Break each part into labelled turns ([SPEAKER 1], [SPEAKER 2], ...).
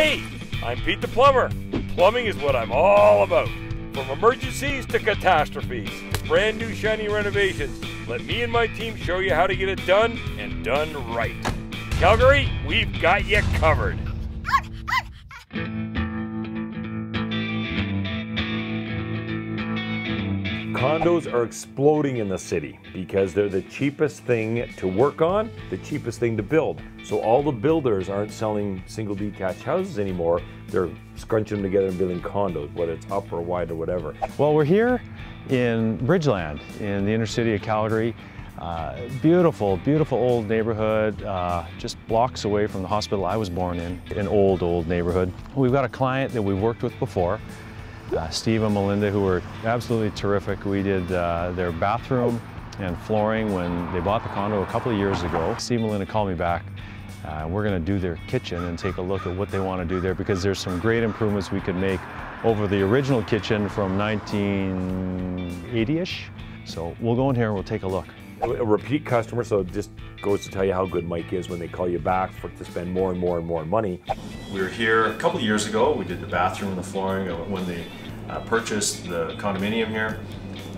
[SPEAKER 1] Hey, I'm Pete the Plumber. Plumbing is what I'm all about. From emergencies to catastrophes, to brand new shiny renovations, let me and my team show you how to get it done and done right. Calgary, we've got you covered. Condos are exploding in the city because they're the cheapest thing to work on, the cheapest thing to build. So all the builders aren't selling single detached houses anymore. They're scrunching them together and building condos, whether it's up or wide or whatever.
[SPEAKER 2] Well, we're here in Bridgeland in the inner city of Calgary. Beautiful, beautiful old neighborhood, just blocks away from the hospital I was born in, an old neighborhood. We've got a client that we've worked with before. Steve and Melinda, who were absolutely terrific. We did their bathroom and flooring when they bought the condo a couple of years ago. Steve and Melinda called me back. We're going to do their kitchen and take a look at what they want to do there, because there's some great improvements we could make over the original kitchen from 1980-ish. So we'll go in here and we'll take a look.
[SPEAKER 1] A repeat customer, so it just goes to tell you how good Mike is when they call you back to spend more and more and more money.
[SPEAKER 3] We were here a couple of years ago. We did the bathroom and the flooring when they purchased the condominium here.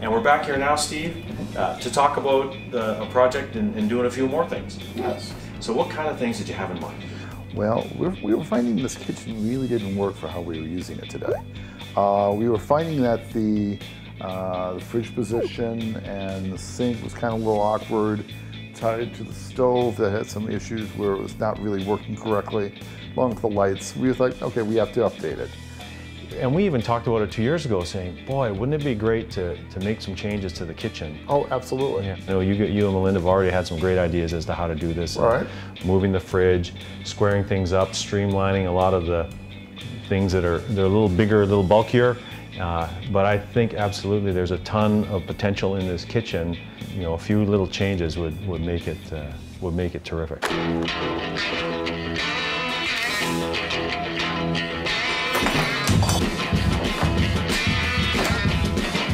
[SPEAKER 3] And we're back here now, Steve, to talk about a project and doing a few more things.
[SPEAKER 4] Yes.
[SPEAKER 3] So what kind of things did you have in mind?
[SPEAKER 4] Well, we were finding this kitchen really didn't work for how we were using it today. We were finding that the fridge position and the sink was kind of a little awkward, tied to the stove that had some issues where it was not really working correctly, along with the lights. We were like, okay, we have to update it.
[SPEAKER 2] And we even talked about it 2 years ago, saying, boy, wouldn't it be great to make some changes to the kitchen?
[SPEAKER 4] Oh, absolutely.
[SPEAKER 2] Yeah. You know, you and Melinda have already had some great ideas as to how to do this.
[SPEAKER 4] All right.
[SPEAKER 2] Moving the fridge, squaring things up, streamlining a lot of the things they're a little bigger, a little bulkier. But I think absolutely there's a ton of potential in this kitchen. You know, a few little changes would make it terrific.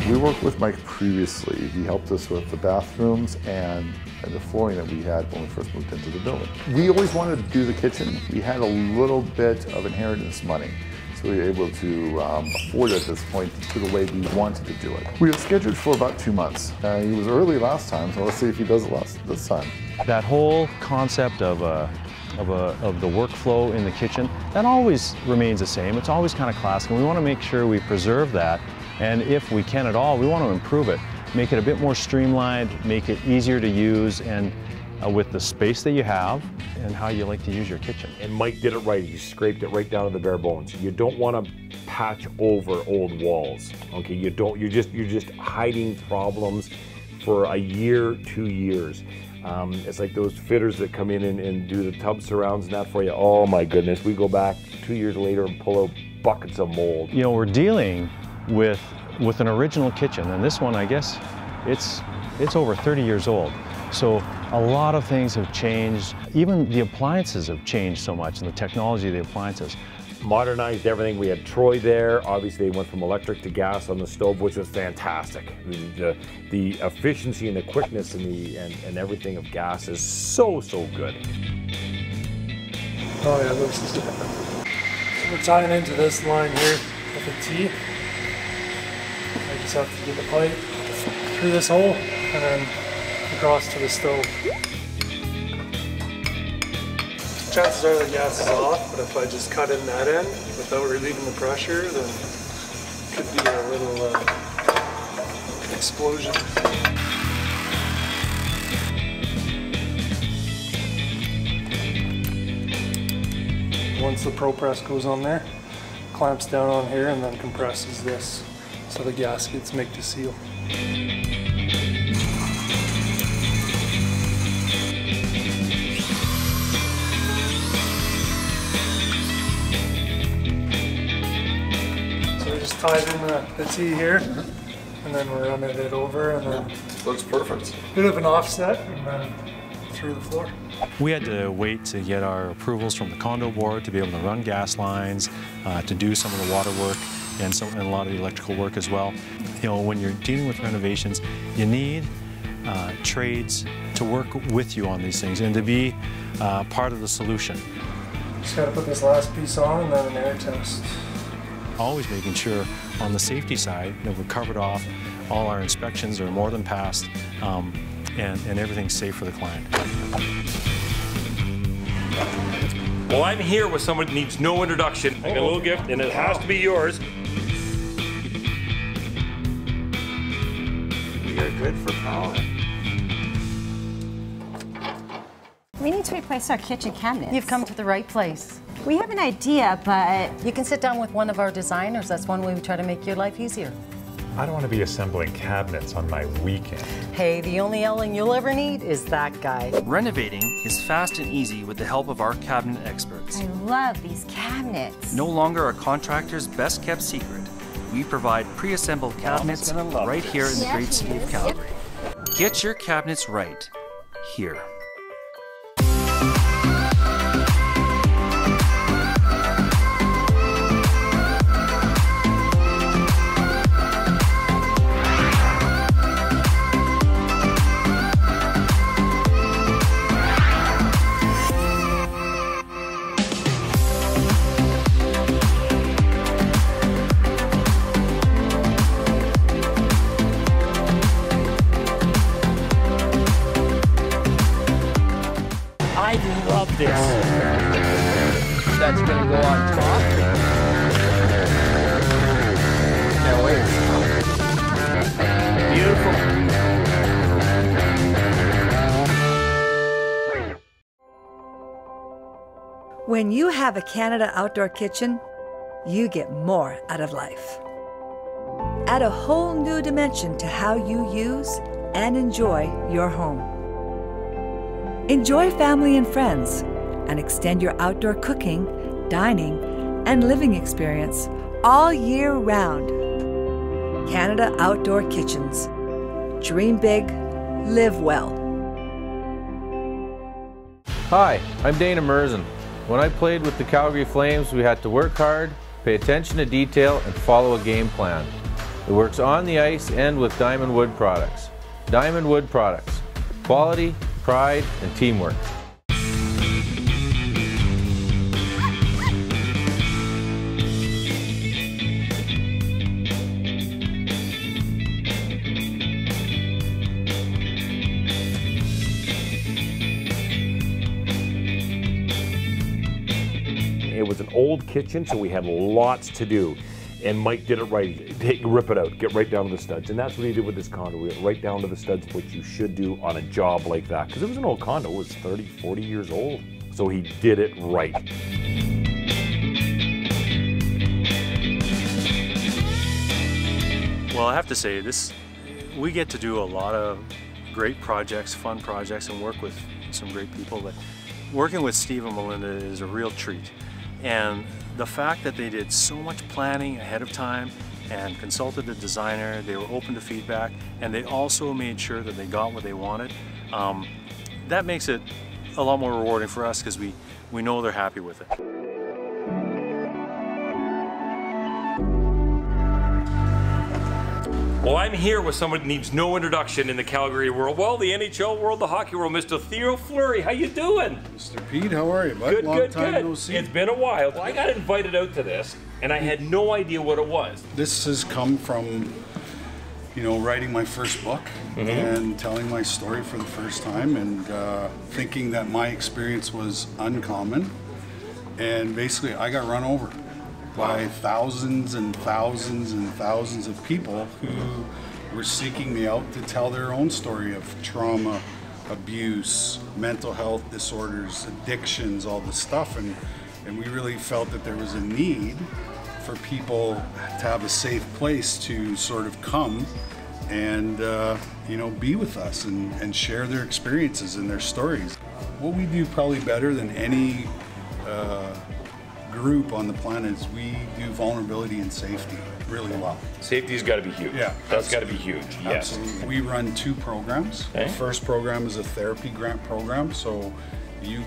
[SPEAKER 4] We worked with Mike previously. He helped us with the bathrooms and the flooring that we had when we first moved into the building. We always wanted to do the kitchen. We had a little bit of inheritance money, so we were able to afford it at this point to the way we wanted to do it. We were scheduled for about 2 months. He was early last time, so let's see if he does it this time.
[SPEAKER 2] That whole concept of the workflow in the kitchen, that always remains the same. It's always kind of classic, and we want to make sure we preserve that. And if we can at all, we want to improve it, make it a bit more streamlined, make it easier to use, and with the space that you have and how you like to use your kitchen.
[SPEAKER 1] And Mike did it right. He scraped it right down to the bare bones. You don't want to patch over old walls. Okay, you don't. You're just hiding problems for a year, 2 years. It's like those fitters that come in and do the tub surrounds and that for you. Oh my goodness, we go back 2 years later and pull out buckets of mold.
[SPEAKER 2] You know, we're dealing with an original kitchen, and this one, I guess, it's over 30 years old. So a lot of things have changed. Even the appliances have changed so much, and the technology of the appliances.
[SPEAKER 1] Modernized everything. We had Troy there. Obviously, they went from electric to gas on the stove, which was fantastic. The efficiency and the quickness and everything of gas is so good.
[SPEAKER 5] Oh yeah, this is it. So we're tying into this line here with a T. I just have to get the pipe through this hole and then across to the stove. Chances are the gas is off, but if I just cut in that end without relieving the pressure, then it could be a little explosion. Once the Pro Press goes on there, clamps down on here and then compresses this so the gaskets make the seal. So we just tied in the T here, and then we're running it over, and then
[SPEAKER 4] Looks perfect.
[SPEAKER 5] bit of an offset, and then through the floor.
[SPEAKER 2] We had to wait to get our approvals from the condo board to be able to run gas lines, to do some of the water work and a lot of the electrical work as well. You know, when you're dealing with renovations, you need trades to work with you on these things and to be part of the solution.
[SPEAKER 5] Just got to put this last piece on and then an air test.
[SPEAKER 2] Always making sure on the safety side that we're covered off, all our inspections are more than passed, and everything's safe for the client.
[SPEAKER 1] Well, I'm here with someone that needs no introduction. I got a little gift, and it has to be yours. You're good for power.
[SPEAKER 6] We need to replace our kitchen cabinets.
[SPEAKER 7] You've come to the right place.
[SPEAKER 6] We have an idea, but
[SPEAKER 7] You can sit down with one of our designers. That's one way we try to make your life easier.
[SPEAKER 8] I don't want to be assembling cabinets on my weekend.
[SPEAKER 7] Hey, the only yelling you'll ever need is that guy.
[SPEAKER 9] Renovating is fast and easy with the help of our cabinet experts.
[SPEAKER 6] I love these cabinets.
[SPEAKER 9] No longer a contractor's best kept secret. We provide pre-assembled cabinets right here in the great city of Calgary. Get your cabinets right here.
[SPEAKER 10] I love this. That's gonna go on top. Can't wait. Beautiful.
[SPEAKER 11] When you have a Canada outdoor kitchen, you get more out of life. Add a whole new dimension to how you use and enjoy your home. Enjoy family and friends, and extend your outdoor cooking, dining, and living experience all year round. Canada Outdoor Kitchens. Dream big, live well.
[SPEAKER 12] Hi, I'm Dana Merzen. When I played with the Calgary Flames, we had to work hard, pay attention to detail, and follow a game plan. It works on the ice and with Diamond Wood products. Diamond Wood products. Quality, pride, and teamwork.
[SPEAKER 1] It was an old kitchen, so we had lots to do. And Mike did it right. Rip it out, get right down to the studs. And that's what he did with this condo. We went right down to the studs, what you should do on a job like that. Because it was an old condo, it was 30, 40 years old. So he did it right.
[SPEAKER 3] Well, I have to say, we get to do a lot of great projects, fun projects, and work with some great people. But working with Steve and Melinda is a real treat. And the fact that they did so much planning ahead of time and consulted the designer, they were open to feedback, and they also made sure that they got what they wanted. That makes it a lot more rewarding for us because we know they're happy with it.
[SPEAKER 1] Well, I'm here with someone that needs no introduction in the Calgary world. Well, the NHL world, the hockey world, Mr. Theo Fleury. How you doing?
[SPEAKER 13] Mr. Pete, how are you, bud?
[SPEAKER 1] Good,
[SPEAKER 13] Long time no see.
[SPEAKER 1] It's been a while. Well, I got invited out to this, and I had no idea what it was.
[SPEAKER 13] This has come from, writing my first book and telling my story for the first time, and thinking that my experience was uncommon. And basically, I got run over by thousands and thousands and thousands of people who were seeking me out to tell their own story of trauma, abuse, mental health disorders, addictions, all this stuff. And we really felt that there was a need for people to have a safe place to sort of come and be with us and share their experiences and their stories. What we do probably better than any group on the planet is we do vulnerability and safety really well.
[SPEAKER 1] Safety's got to be huge. Yeah, that's got to be huge.
[SPEAKER 13] Absolutely. Yes. We run 2 programs. Okay. The first program is a therapy grant program, so you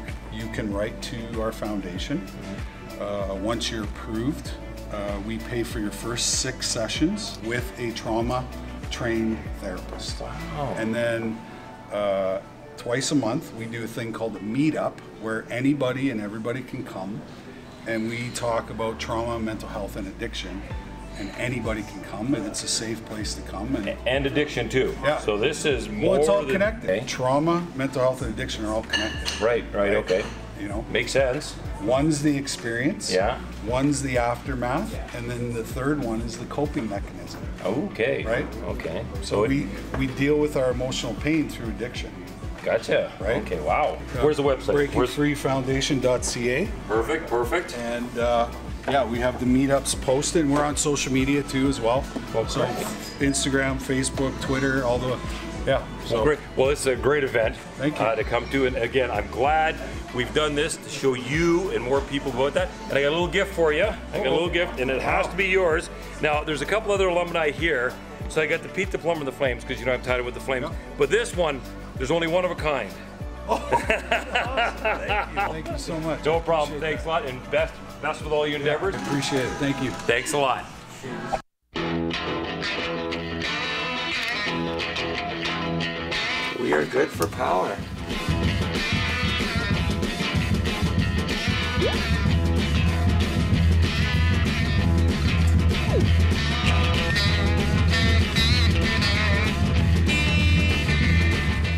[SPEAKER 13] can write to our foundation. Once you're approved, we pay for your first 6 sessions with a trauma-trained therapist.
[SPEAKER 1] Wow.
[SPEAKER 13] And then twice a month, we do a thing called a meetup where anybody and everybody can come, and we talk about trauma, mental health, and addiction. And anybody can come, and it's a safe place to come.
[SPEAKER 1] And addiction too.
[SPEAKER 13] Yeah.
[SPEAKER 1] So this is more.
[SPEAKER 13] Well, it's all connected. Trauma, mental health, and addiction are all connected.
[SPEAKER 1] Right. Okay.
[SPEAKER 13] You know,
[SPEAKER 1] makes sense.
[SPEAKER 13] One's the experience.
[SPEAKER 1] Yeah.
[SPEAKER 13] One's the aftermath, and then the third one is the coping mechanism.
[SPEAKER 1] Okay.
[SPEAKER 13] Right.
[SPEAKER 1] Okay.
[SPEAKER 13] So we deal with our emotional pain through addiction.
[SPEAKER 1] Gotcha.
[SPEAKER 13] Right.
[SPEAKER 1] Okay. Wow. Where's the website?
[SPEAKER 13] BreakingFreeFoundation.ca.
[SPEAKER 1] Perfect.
[SPEAKER 13] And yeah, we have the meetups posted, and we're on social media too as well. So Instagram, Facebook, Twitter, all the
[SPEAKER 1] So great. Well, it's a great event.
[SPEAKER 13] Thank you.
[SPEAKER 1] To come to, and again, I'm glad we've done this to show you and more people about that. And I got a little gift for you. I got a little gift, and it has to be yours. Now, there's a couple other alumni here. So I got the Pete the Plumber and the Flames, because you know I'm tied with the Flames. But this one, there's only one of a kind.
[SPEAKER 13] Thank you so much.
[SPEAKER 1] No problem. Thanks a lot, and best with all your endeavors.
[SPEAKER 13] Appreciate it. Thank you.
[SPEAKER 1] Thanks a lot.
[SPEAKER 10] We are good for power.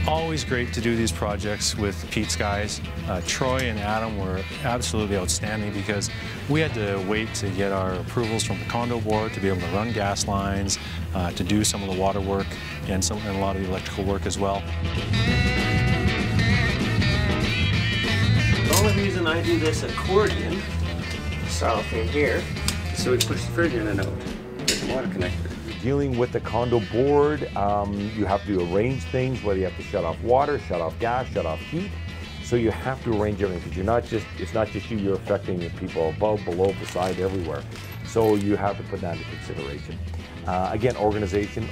[SPEAKER 2] Always great to do these projects with Pete's guys. Troy and Adam were absolutely outstanding because we had to wait to get our approvals from the condo board to be able to run gas lines, to do some of the water work and a lot of the electrical work as well.
[SPEAKER 10] The only reason I do this accordion style thing here is so we push the fridge in and out with the water connector.
[SPEAKER 1] Dealing with the condo board, you have to arrange things, whether you have to shut off water, shut off gas, shut off heat. So you have to arrange everything, because it's not just you, you're affecting the people above, below, beside, everywhere. So you have to put that into consideration. Again, organization.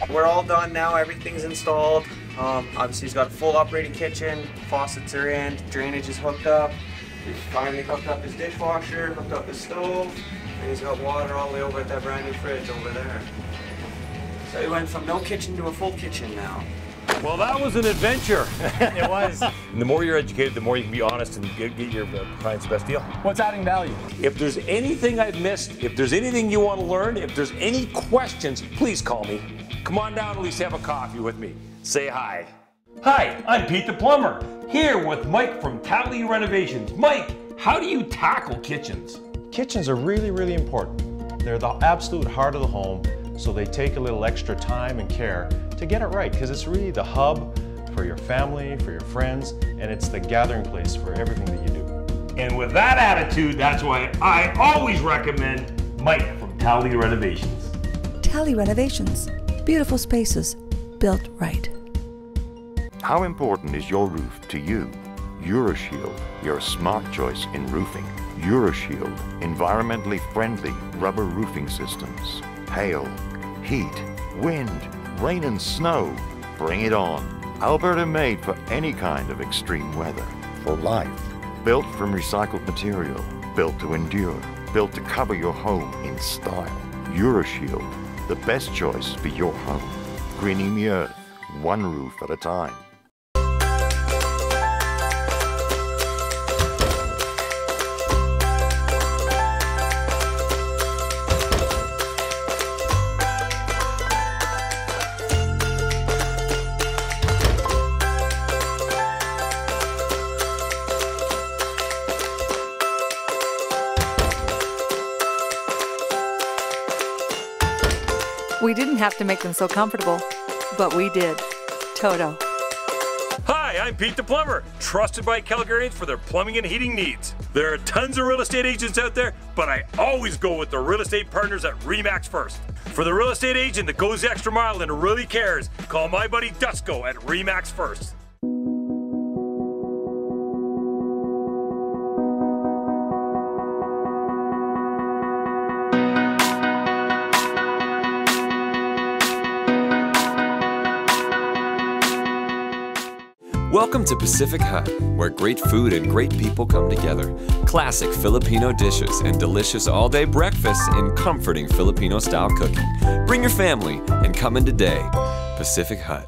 [SPEAKER 14] We're all done now, everything's installed. Obviously he's got a full operating kitchen, faucets are in, drainage is hooked up. He's finally hooked up his dishwasher, hooked up his stove, and he's got water all the way over at that brand new fridge over there. So he went from no kitchen to a full kitchen now.
[SPEAKER 1] Well, that was an adventure.
[SPEAKER 14] It was.
[SPEAKER 1] And the more you're educated, the more you can be honest and get your client's best deal.
[SPEAKER 14] What's adding value?
[SPEAKER 1] If there's anything I've missed, if there's anything you want to learn, if there's any questions, please call me. Come on down, at least have a coffee with me. Say hi. Hi, I'm Pete the Plumber, here with Mike from Tally Renovations. Mike, how do you tackle kitchens?
[SPEAKER 2] Kitchens are really, really important. They're the absolute heart of the home, so they take a little extra time and care to get it right, because it's really the hub for your family, for your friends, and it's the gathering place for everything that you do.
[SPEAKER 1] And with that attitude, that's why I always recommend Mike from Tally Renovations.
[SPEAKER 11] Tally Renovations. Beautiful spaces built right.
[SPEAKER 15] How important is your roof to you? EuroShield, your smart choice in roofing. EuroShield, environmentally friendly rubber roofing systems. Hail, heat, wind, rain and snow, bring it on. Alberta made for any kind of extreme weather. For life. Built from recycled material. Built to endure. Built to cover your home in style. EuroShield, the best choice for your home. Greening the earth, one roof at a time.
[SPEAKER 11] We didn't have to make them so comfortable, but we did. Toto.
[SPEAKER 1] Hi, I'm Pete the Plumber, trusted by Calgarians for their plumbing and heating needs. There are tons of real estate agents out there, but I always go with the real estate partners at RE/MAX first. For the real estate agent that goes the extra mile and really cares, call my buddy Dusko at RE/MAX first.
[SPEAKER 16] Welcome to Pacific Hut, where great food and great people come together. Classic Filipino dishes and delicious all-day breakfasts in comforting Filipino-style cooking. Bring your family and come in today. Pacific Hut.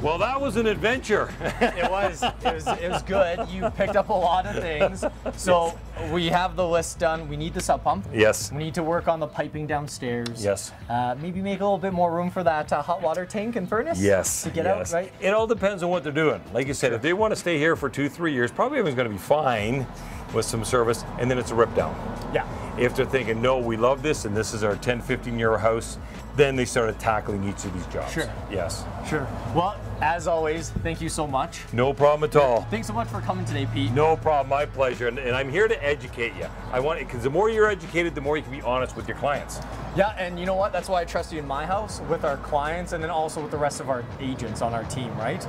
[SPEAKER 1] Well, that was an adventure.
[SPEAKER 17] It was good. You picked up a lot of things. So we have the list done. We need the sub pump.
[SPEAKER 1] Yes.
[SPEAKER 17] We need to work on the piping downstairs.
[SPEAKER 1] Yes.
[SPEAKER 17] Maybe make a little bit more room for that hot water tank and furnace.
[SPEAKER 1] Yes.
[SPEAKER 17] To get out, right?
[SPEAKER 1] It all depends on what they're doing. Like you said, if they want to stay here for 2-3 years, probably everyone's going to be fine with some service, and then it's a rip down.
[SPEAKER 17] Yeah.
[SPEAKER 1] If they're thinking, no, we love this, and this is our 10-15 year house, then they started tackling each of these jobs.
[SPEAKER 17] Sure.
[SPEAKER 1] Yes.
[SPEAKER 17] Sure. Well, as always, thank you so much.
[SPEAKER 1] No problem at all.
[SPEAKER 17] Thanks so much for coming today, Pete.
[SPEAKER 1] No problem, my pleasure. And I'm here to educate you. I want it, because the more you're educated, the more you can be honest with your clients.
[SPEAKER 17] Yeah, and you know what? That's why I trust you in my house, with our clients, and then also with the rest of our agents on our team, right?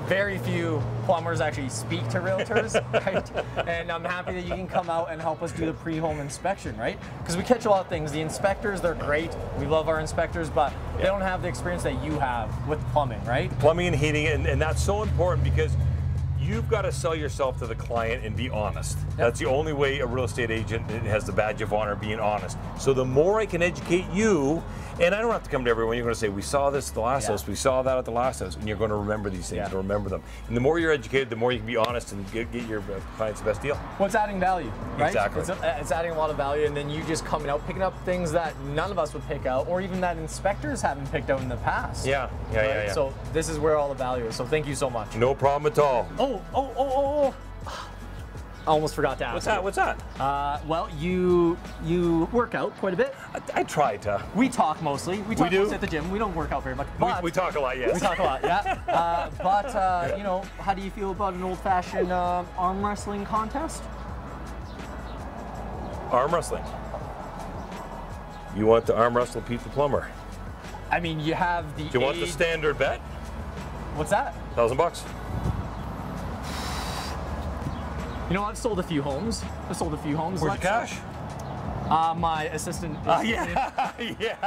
[SPEAKER 17] Very few plumbers actually speak to realtors, right? And I'm happy that you can come out and help us do the pre-home inspection, right? Because we catch a lot of things. The inspectors, they're great. We love our inspectors, but they don't have the experience that you have with plumbing, right?
[SPEAKER 1] Plumbing and heating, and that's so important because you've got to sell yourself to the client and be honest. Yep. That's the only way a real estate agent has the badge of honor, being honest. So the more I can educate you, and I don't have to come to everyone, you're going to say, we saw this at the last house, we saw that at the last house, and you're going to remember these things, and remember them. And the more you're educated, the more you can be honest and get your clients the best deal.
[SPEAKER 17] Well, it's adding value, right?
[SPEAKER 1] Exactly.
[SPEAKER 17] It's adding a lot of value, and then you just coming out, picking up things that none of us would pick out, or even that inspectors haven't picked out in the past.
[SPEAKER 1] Yeah.
[SPEAKER 17] So this is where all the value is, so thank you so much.
[SPEAKER 1] No problem at all.
[SPEAKER 17] Oh. I almost forgot to ask.
[SPEAKER 1] What's that?
[SPEAKER 17] Well, you work out quite a bit.
[SPEAKER 1] I try to.
[SPEAKER 17] We talk mostly. We talk mostly at the gym. We don't work out very much. But
[SPEAKER 1] we talk a lot, yes.
[SPEAKER 17] We talk a lot, yeah. But you know, how do you feel about an old-fashioned arm wrestling contest?
[SPEAKER 1] Arm wrestling. You want to arm wrestle Pete the Plumber?
[SPEAKER 17] I mean, you have the.
[SPEAKER 1] Do you want the standard bet?
[SPEAKER 17] What's that?
[SPEAKER 1] $1,000.
[SPEAKER 17] You know, I've sold a few homes. Where's your
[SPEAKER 1] cash?
[SPEAKER 17] My assistant.
[SPEAKER 1] Yeah,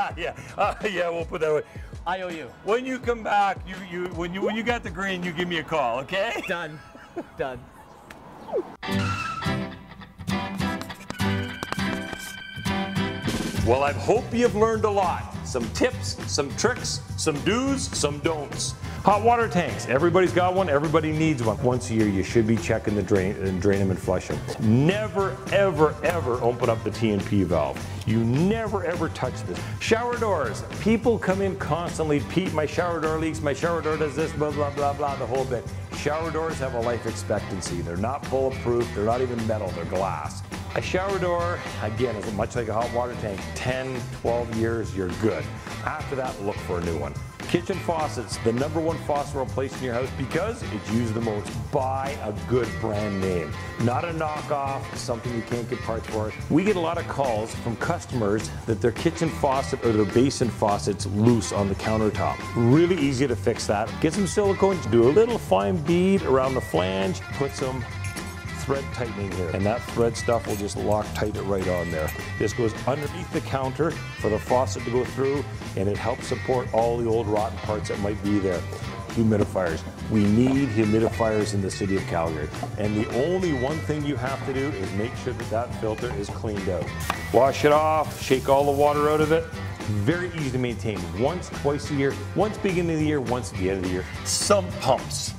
[SPEAKER 1] we'll put that way.
[SPEAKER 17] I owe you.
[SPEAKER 1] When you come back, when you got the green, you give me a call, okay?
[SPEAKER 17] Done. Done.
[SPEAKER 1] Well, I hope you've learned a lot. Some tips, some tricks, some do's, some don'ts. Hot water tanks. Everybody's got one. Everybody needs one. Once a year, you should be checking the drain them and flush them. Never, ever, ever open up the T&P valve. You never, ever touch this. Shower doors. People come in constantly. Pete, my shower door leaks. My shower door does this, blah, blah, blah, blah, the whole bit. Shower doors have a life expectancy. They're not bulletproof. They're not even metal. They're glass. A shower door, again, is much like a hot water tank. 10, 12 years, you're good. After that, look for a new one. Kitchen faucets, the #1 faucet replaced in your house because it's used the most. Buy a good brand name, not a knockoff, something you can't get parts for. We get a lot of calls from customers that their kitchen faucet or their basin faucet's loose on the countertop. Really easy to fix that. Get some silicone, do a little fine bead around the flange, put some thread tightening here, and that thread stuff will just lock tight it right on there. This goes underneath the counter for the faucet to go through, and it helps support all the old rotten parts that might be there. Humidifiers. We need humidifiers in the city of Calgary, and the only one thing you have to do is make sure that that filter is cleaned out. Wash it off, shake all the water out of it. Very easy to maintain. Once, twice a year, once beginning of the year, once at the end of the year. Sump pumps.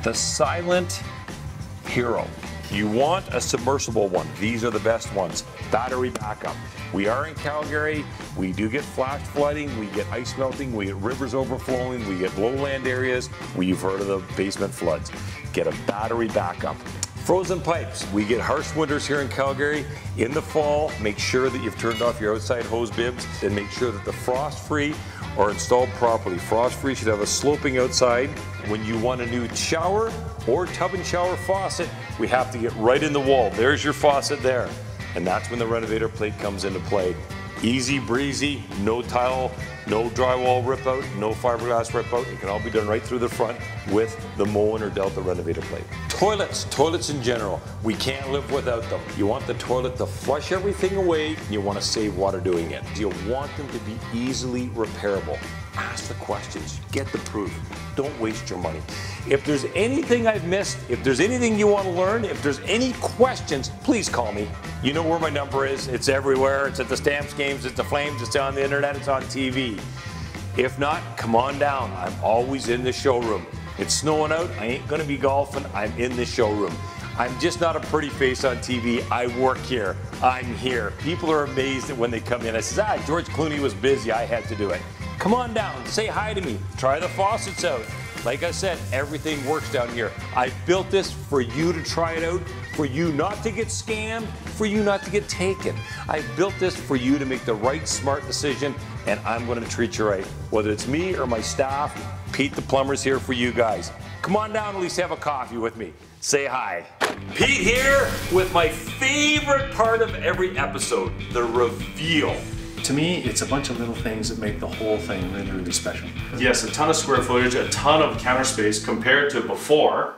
[SPEAKER 1] The silent hero. You want a submersible one. These are the best ones. Battery backup. We are in Calgary. We do get flash flooding. We get ice melting. We get rivers overflowing. We get lowland areas. We've heard of the basement floods. Get a battery backup. Frozen pipes. We get harsh winters here in Calgary. In the fall, make sure that you've turned off your outside hose bibs and make sure that the frost-free are installed properly. Frost-free should have a sloping outside. When you want a new shower or tub and shower faucet, we have to get right in the wall. There's your faucet there. And that's when the renovator plate comes into play. Easy breezy, no tile, no drywall rip out, no fiberglass rip out. It can all be done right through the front with the Moen or Delta renovator plate. Toilets in general, we can't live without them. You want the toilet to flush everything away, and you want to save water doing it. You want them to be easily repairable. Ask the questions, get the proof. Don't waste your money. If there's anything I've missed, if there's anything you want to learn, if there's any questions, please call me. You know where my number is. It's everywhere. It's at the Stamps games, it's the Flames, it's on the internet, it's on TV. If not, come on down. I'm always in the showroom. It's snowing out, I ain't gonna be golfing, I'm in the showroom. I'm just not a pretty face on TV, I work here, I'm here. People are amazed when they come in. I says, George Clooney was busy, I had to do it. Come on down, say hi to me, try the faucets out. Like I said, everything works down here. I built this for you to try it out, for you not to get scammed, for you not to get taken. I built this for you to make the right smart decision, and I'm gonna treat you right. Whether it's me or my staff, Pete the plumber's here for you guys. Come on down, at least have a coffee with me. Say hi. Pete here with my favorite part of every episode, the reveal.
[SPEAKER 3] To me, it's a bunch of little things that make the whole thing really, really special. Yes, a ton of square footage, a ton of counter space compared to before.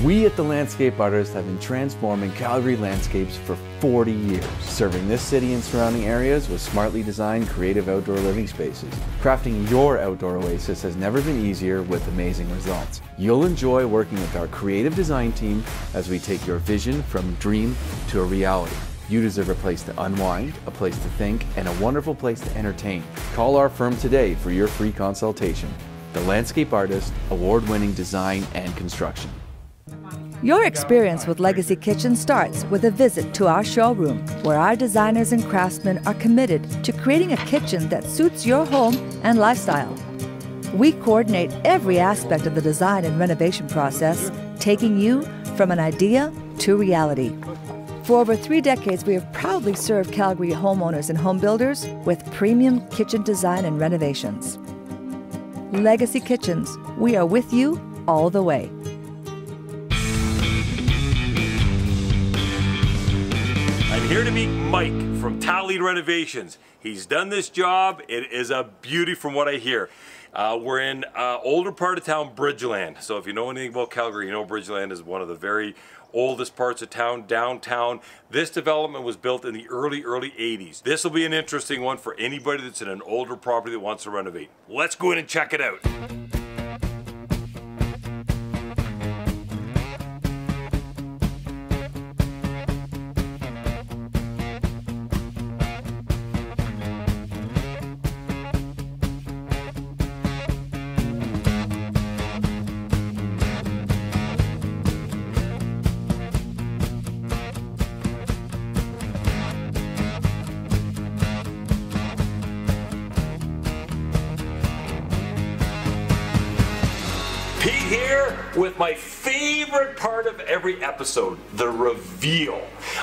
[SPEAKER 18] We at The Landscape Artists have been transforming Calgary landscapes for 40 years, serving this city and surrounding areas with smartly designed creative outdoor living spaces. Crafting your outdoor oasis has never been easier with amazing results. You'll enjoy working with our creative design team as we take your vision from dream to a reality. You deserve a place to unwind, a place to think, and a wonderful place to entertain. Call our firm today for your free consultation. The Landscape Artist, award-winning design and construction.
[SPEAKER 11] Your experience with Legacy Kitchen starts with a visit to our showroom, where our designers and craftsmen are committed to creating a kitchen that suits your home and lifestyle. We coordinate every aspect of the design and renovation process, taking you from an idea to reality. For over 3 decades, we have proudly served Calgary homeowners and home builders with premium kitchen design and renovations. Legacy Kitchens, we are with you all the way.
[SPEAKER 1] I'm here to meet Mike from Tally Renovations. He's done this job. It is a beauty from what I hear. We're in older part of town, Bridgeland. So if you know anything about Calgary, you know Bridgeland is one of the very oldest parts of town, downtown. This development was built in the early 80s. This will be an interesting one for anybody that's in an older property that wants to renovate. Let's go in and check it out. Pete here with my favorite part of every episode, the reveal.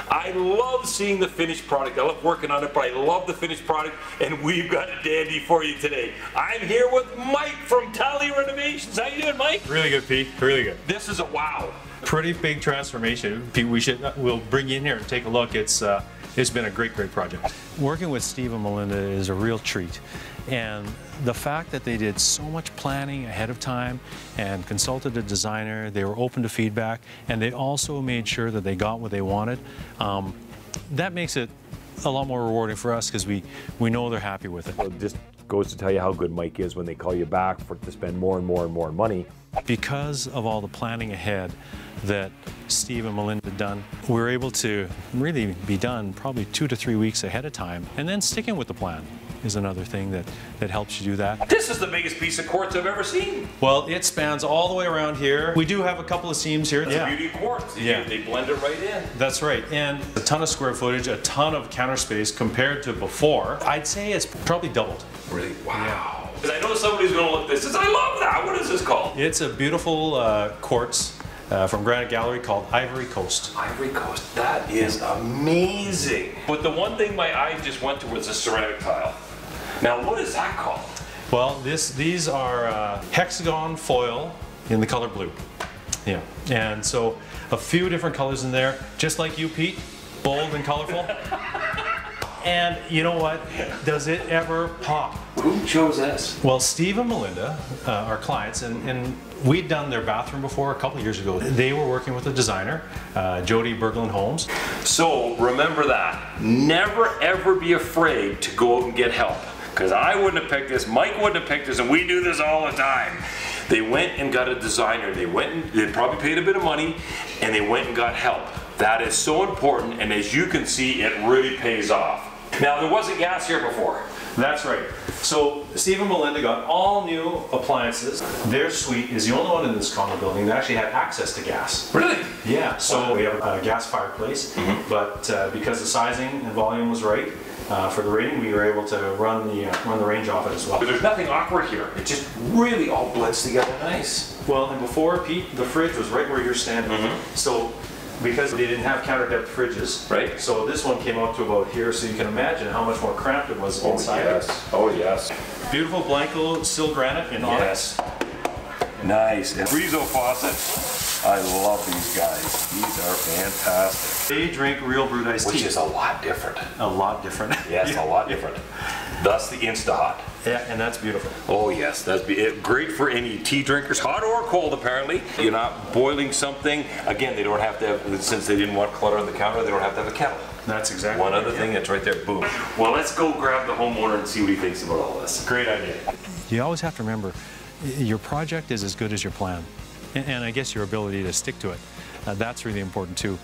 [SPEAKER 1] I love seeing the finished product. I love working on it, but I love the finished product, and we've got a dandy for you today. I'm here with Mike from Tally Renovations. How you doing, Mike?
[SPEAKER 3] Really good, Pete. Really good.
[SPEAKER 1] This is a wow.
[SPEAKER 3] Pretty big transformation. Pete, we'll bring you in here and take a look. It's been a great project.
[SPEAKER 2] Working with Steve and Melinda is a real treat. And the fact that they did so much planning ahead of time and consulted a designer, they were open to feedback, and they also made sure that they got what they wanted, that makes it a lot more rewarding for us because we know they're happy with it.
[SPEAKER 1] Well, it just goes to tell you how good Mike is when they call you back to spend more and more money.
[SPEAKER 2] Because of all the planning ahead that Steve and Melinda had done, we were able to really be done probably 2 to 3 weeks ahead of time, and then sticking with the plan is another thing that helps you do that.
[SPEAKER 1] This is the biggest piece of quartz I've ever seen.
[SPEAKER 3] Well, it spans all the way around here. We do have a couple of seams here.
[SPEAKER 1] That's the beauty of quartz. They blend it right in.
[SPEAKER 3] That's right, and a ton of square footage, a ton of counter space compared to before. I'd say it's probably doubled.
[SPEAKER 1] Really? Wow.
[SPEAKER 3] Because I know somebody's going to look at this and says, I love that. What is this called?
[SPEAKER 19] It's a beautiful quartz from Granite Gallery called Ivory Coast.
[SPEAKER 3] Ivory Coast. That is amazing. But the one thing my eyes just went to was a ceramic tile. Now, what is that called?
[SPEAKER 19] Well, these are hexagon foil in the color blue. Yeah, and so a few different colors in there, just like you, Pete, bold and colorful. And you know what? Does it ever pop?
[SPEAKER 3] Who chose this?
[SPEAKER 19] Well, Steve and Melinda, our clients, and we'd done their bathroom before a couple of years ago. They were working with a designer, Jody Berglund Holmes.
[SPEAKER 3] So remember that. Never ever be afraid to go out and get help. Because I wouldn't have picked this, Mike wouldn't have picked this, and we do this all the time. They went and got a designer. They probably paid a bit of money, and they went and got help. That is so important, and as you can see, it really pays off. Now, there wasn't gas here before.
[SPEAKER 19] That's right. So Steve and Melinda got all new appliances. Their suite is the only one in this condo building that actually had access to gas.
[SPEAKER 3] Really?
[SPEAKER 19] Yeah. So we have a gas fireplace, but because the sizing and volume was right for the rating, we were able to run the range off it as well.
[SPEAKER 3] But there's nothing awkward here. It just really all blends together nice.
[SPEAKER 19] Well, and before, Pete, the fridge was right where you're standing. So because they didn't have counter depth fridges,
[SPEAKER 3] right?
[SPEAKER 19] So this one came out to about here, so you can imagine how much more cramped it was inside.
[SPEAKER 3] Yes. Oh yes.
[SPEAKER 19] Beautiful Blanco sill granite in onyx.
[SPEAKER 3] Nice. And Rizzo faucet. I love these guys. These are fantastic.
[SPEAKER 19] They drink real brewed iced tea.
[SPEAKER 3] Which is a lot different.
[SPEAKER 19] A lot different.
[SPEAKER 3] Yes, a lot different. Thus the Insta-Hot.
[SPEAKER 19] Yeah, and that's beautiful.
[SPEAKER 3] Oh yes, that's great for any tea drinkers, hot or cold apparently. You're not boiling something. Again, they don't have to have, since they didn't want clutter on the counter, they don't have to have a kettle.
[SPEAKER 19] That's exactly
[SPEAKER 3] one other thing that's right there, boom. Well, let's go grab the homeowner and see what he thinks about all this.
[SPEAKER 19] Great idea. You always have to remember, your project is as good as your plan. And I guess your ability to stick to it. That's really important too.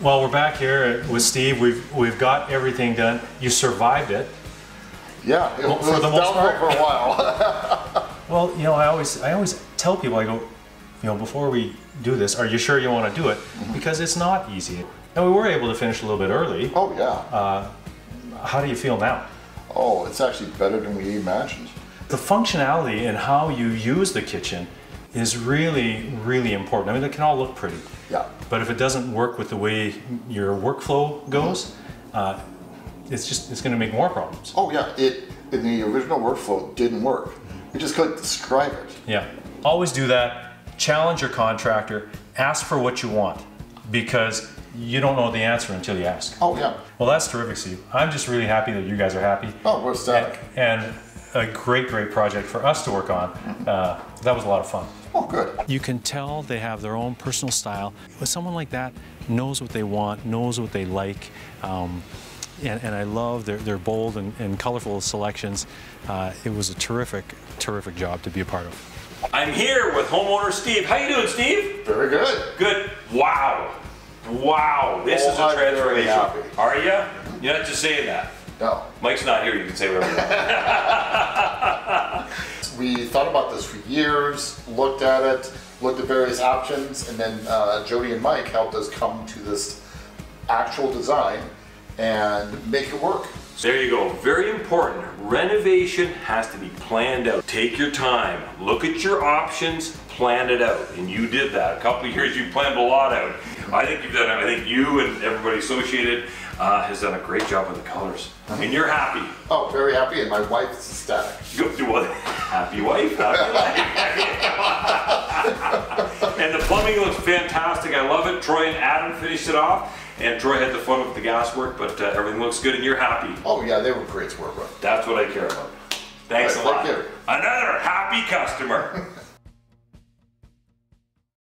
[SPEAKER 19] Well, we're back here with Steve. We've got everything done. You survived it.
[SPEAKER 4] Yeah, it was
[SPEAKER 19] for the most part
[SPEAKER 4] for a while.
[SPEAKER 19] Well, you know, I always tell people, I go, you know, before we do this, are you sure you want to do it? Because it's not easy. And we were able to finish a little bit early.
[SPEAKER 4] Oh yeah.
[SPEAKER 19] How do you feel now?
[SPEAKER 4] Oh, it's actually better than we imagined.
[SPEAKER 19] The functionality and how you use the kitchen is really, really important. I mean, it can all look pretty.
[SPEAKER 4] Yeah.
[SPEAKER 19] But if it doesn't work with the way your workflow goes, it's going to make more problems.
[SPEAKER 4] Oh yeah, in the original workflow didn't work. We just couldn't describe it.
[SPEAKER 19] Yeah. Always do that. Challenge your contractor. Ask for what you want, because you don't know the answer until you ask.
[SPEAKER 4] Oh yeah.
[SPEAKER 19] Well, that's terrific, Steve. I'm just really happy that you guys are happy.
[SPEAKER 4] Oh, we're ecstatic.
[SPEAKER 19] And a great project for us to work on. That was a lot of fun.
[SPEAKER 4] Oh, good.
[SPEAKER 19] You can tell they have their own personal style. But someone like that knows what they want, knows what they like. And I love their bold and colorful selections. It was a terrific job to be a part of.
[SPEAKER 3] I'm here with homeowner Steve. How you doing, Steve?
[SPEAKER 4] Very good.
[SPEAKER 3] Good. Wow. Wow. This is a transformation. Are you? You're not just saying that.
[SPEAKER 4] No.
[SPEAKER 3] Mike's not here. You can say whatever you want.
[SPEAKER 4] We thought about this for years, looked at it, looked at various options, and then Jody and Mike helped us come to this actual design and make it work.
[SPEAKER 3] There you go. Very important. Renovation has to be planned out. Take your time. Look at your options. Plan it out. And you did that. A couple of years you planned a lot out. I think you've done it. I think you and everybody associated has done a great job with the colors. And you're happy.
[SPEAKER 4] Oh, very happy, and my wife is ecstatic.
[SPEAKER 3] Happy wife, happy life. And the plumbing looks fantastic. I love it. Troy and Adam finished it off. And Troy had the fun with the gas work, but everything looks good and you're happy.
[SPEAKER 4] Oh yeah, they were great to work with.
[SPEAKER 3] That's what I care about. Thanks a lot. Another happy customer.